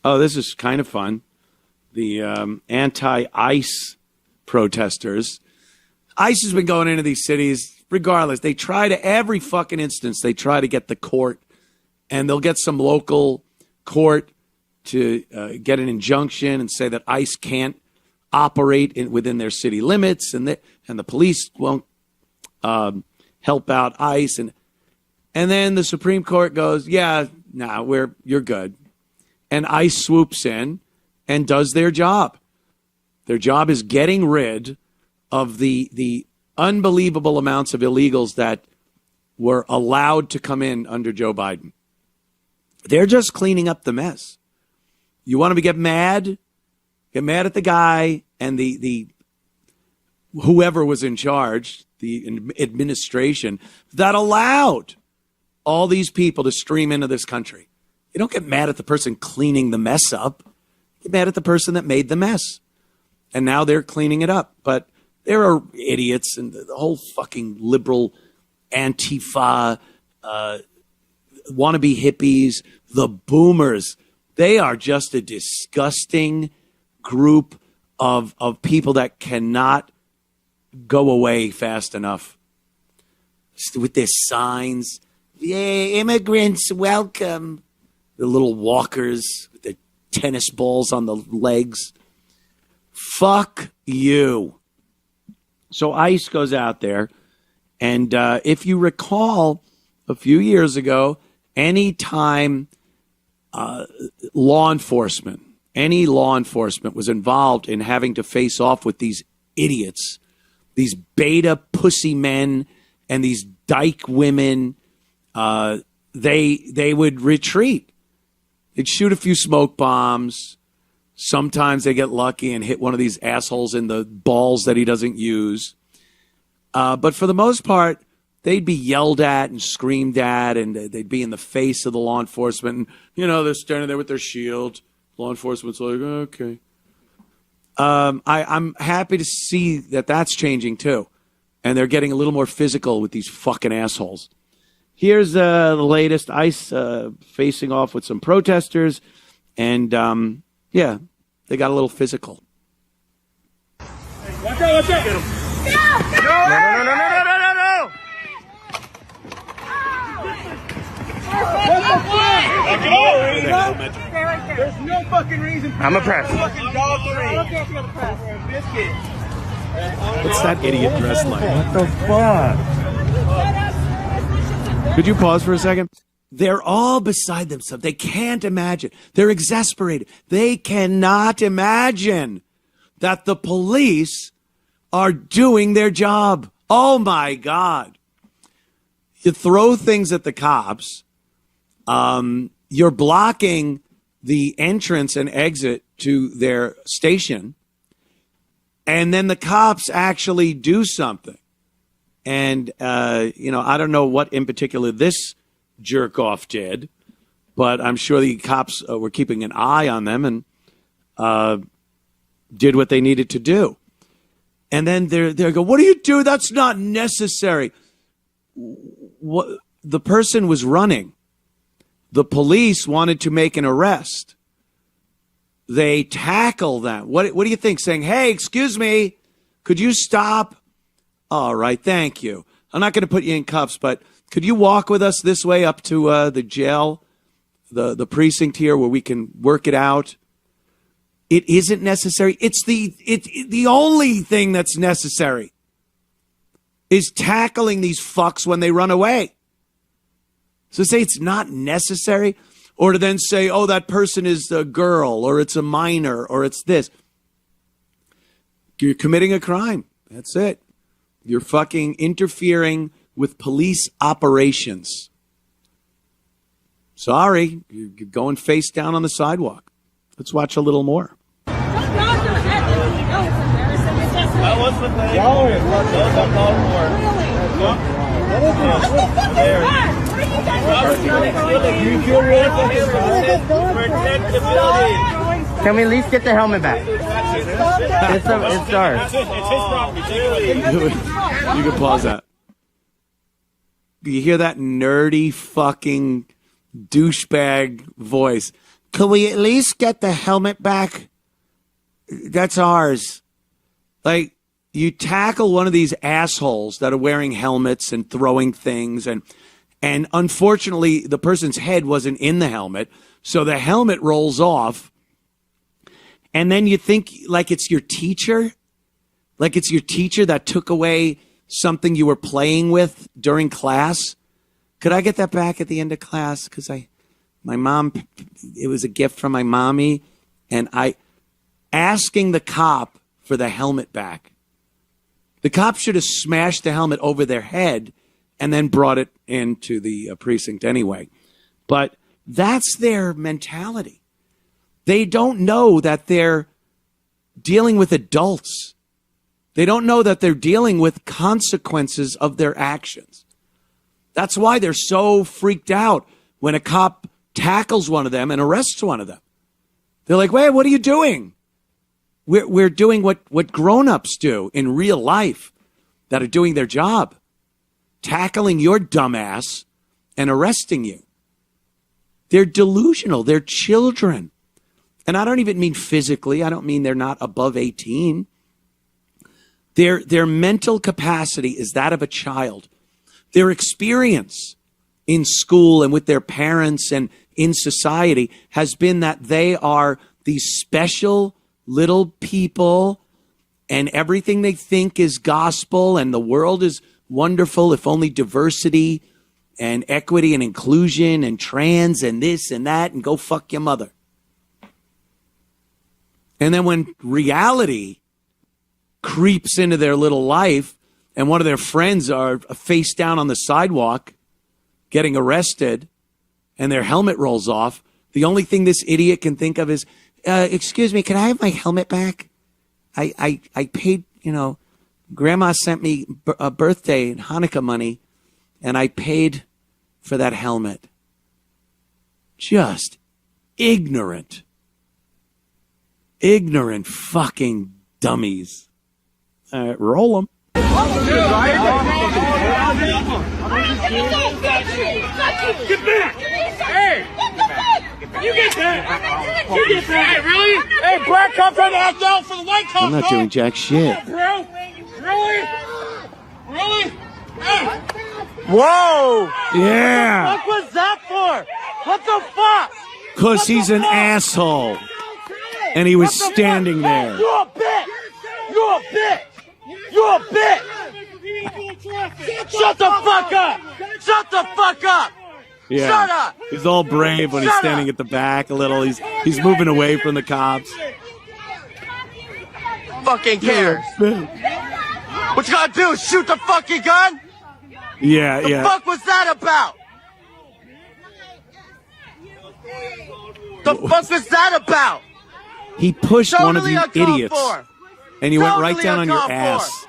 Oh, this is kind of fun. The anti-ICE protesters. ICE has been going into these cities regardless. They try to, every fucking instance, they try to get the court, and they'll get some local court to get an injunction and say that ICE can't operate within their city limits, and the police won't help out ICE. And then the Supreme Court goes, yeah, you're good. And ICE swoops in and does their job. Their job is getting rid of the unbelievable amounts of illegals that were allowed to come in under Joe Biden. They're just cleaning up the mess. You want to get mad? Get mad at the guy and the whoever was in charge, the administration that allowed all these people to stream into this country. You don't get mad at the person cleaning the mess up. Get mad at the person that made the mess. And now they're cleaning it up. But there are idiots and the whole fucking liberal Antifa, wannabe hippies, the boomers. They are just a disgusting group of people that cannot go away fast enough. With their signs, yay, immigrants, welcome. The little walkers with their tennis balls on the legs. Fuck you. So ICE goes out there, and if you recall, a few years ago, any time law enforcement was involved in having to face off with these idiots, these beta pussy men and these dyke women, they would retreat. They'd shoot a few smoke bombs. Sometimes they get lucky and hit one of these assholes in the balls that he doesn't use. But for the most part, they'd be yelled at and screamed at, and they'd be in the face of the law enforcement. And, they're standing there with their shield. Law enforcement's like, okay. I'm happy to see that that's changing, too. And they're getting a little more physical with these fucking assholes. Here's the latest. ICE facing off with some protesters. And, yeah, they got a little physical. Watch out, watch out. Get him. No. There's no fucking reason. I'm a press. What's that idiot dressed like? What the fuck? Could you pause for a second? They're all beside themselves. They can't imagine. They're exasperated. They cannot imagine that the police are doing their job. Oh, my God. You throw things at the cops. You're blocking the entrance and exit to their station. And then the cops actually do something. And, I don't know what in particular this jerk off did, but I'm sure the cops were keeping an eye on them and did what they needed to do. And then they go, what do you do? That's not necessary. What, the person was running. The police wanted to make an arrest. They tackle them. What do you think? Saying, hey, excuse me, could you stop? All right, thank you. I'm not going to put you in cuffs, but could you walk with us this way up to the jail, the precinct here where we can work it out? It isn't necessary. It's the only thing that's necessary is tackling these fucks when they run away. So say it's not necessary, or to then say, oh, that person is a girl, or it's a minor, or it's this. You're committing a crime. That's it. You're fucking interfering with police operations. Sorry, you're going face down on the sidewalk. Let's watch a little more. That was the thing. Can we at least get the helmet back? It's ours. You can pause that. You hear that nerdy fucking douchebag voice? could we at least get the helmet back? That's ours. Like, you tackle one of these assholes that are wearing helmets and throwing things, and unfortunately, the person's head wasn't in the helmet, so the helmet rolls off, and then you think like it's your teacher? Like it's your teacher that took away something you were playing with during class? Could I get that back at the end of class? Because my mom, it was a gift from my mommy, and asking the cop for the helmet back. The cop should have smashed the helmet over their head and then brought it into the precinct anyway. But that's their mentality. They don't know that they're dealing with adults. They don't know that they're dealing with consequences of their actions. That's why they're so freaked out when a cop tackles one of them and arrests one of them. They're like, wait, what are you doing? We're doing what grown-ups do in real life that are doing their job. Tackling your dumbass and arresting you. They're delusional. They're children. And I don't even mean physically. I don't mean they're not above 18. Their mental capacity is that of a child. Their experience in school and with their parents and in society has been that they are these special little people, and everything they think is gospel, and the world is wonderful if only diversity and equity and inclusion and trans and this and that, and go fuck your mother. And then when reality creeps into their little life and one of their friends are face down on the sidewalk getting arrested and their helmet rolls off, the only thing this idiot can think of is, excuse me, can I have my helmet back? I paid, Grandma sent me a birthday and Hanukkah money, and I paid for that helmet. Just ignorant fucking dummies. All right, roll them. Get back! Hey! You get back! You get back! Hey, really? Hey, black cop trying to act out for the white cop! I'm not doing jack shit. Come on, bro! Really? Really? Hey! Whoa! Yeah! What was that for? What the fuck? Because he's an asshole. And he was standing there. You're a bitch! You're a bitch! You're a bitch! Shut the fuck up! Shut the fuck up! Yeah. Shut up! He's all brave when he's standing at the back a little. He's moving away from the cops. Fucking cares. What you gotta do? Shoot the fucking gun? Yeah, The fuck was that about? The fuck was that about? He pushed one of Totally you uncalled idiots. for. And he went Totally right down on your uncalled ass.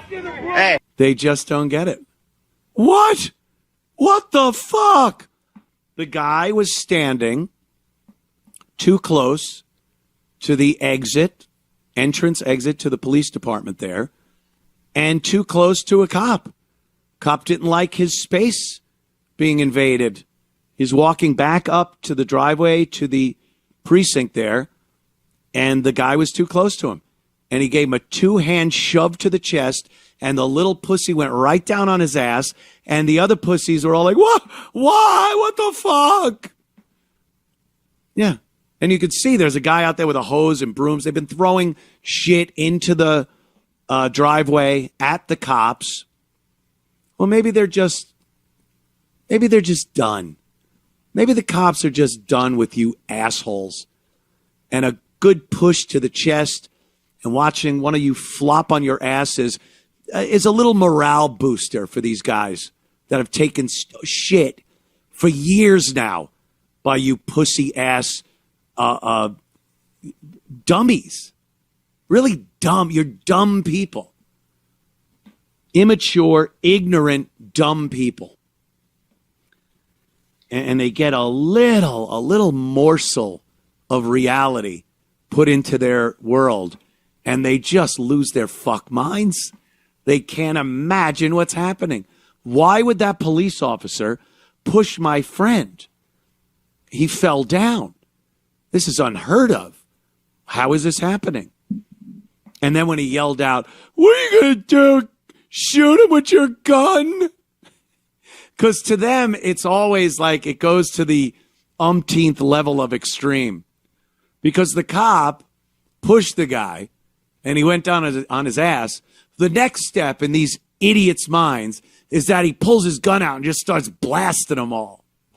Hey. They just don't get it. What? What the fuck? The guy was standing too close to the entrance exit to the police department there, and too close to a cop. Cop didn't like his space being invaded. He's walking back up to the driveway to the precinct there, and the guy was too close to him. And he gave him a two-hand shove to the chest, and the little pussy went right down on his ass, and the other pussies were all like, what? Why? What the fuck? Yeah. And you could see there's a guy out there with a hose and brooms. They've been throwing shit into the driveway at the cops. Well, maybe they're just done. Maybe the cops are just done with you assholes. And a good push to the chest and watching one of you flop on your asses is a little morale booster for these guys that have taken shit for years now by you pussy ass dummies. Really dumb. You're dumb people. Immature, ignorant, dumb people. And they get a little morsel of reality put into their world, and they just lose their fuck minds. They can't imagine what's happening. Why would that police officer push my friend? he fell down. This is unheard of. How is this happening? And then when he yelled out, "What are you going to do? Shoot him with your gun?" Because to them, it's always like it goes to the umpteenth level of extreme. Because the cop pushed the guy and he went down on his ass. The next step in these idiots' minds is that he pulls his gun out and just starts blasting them all.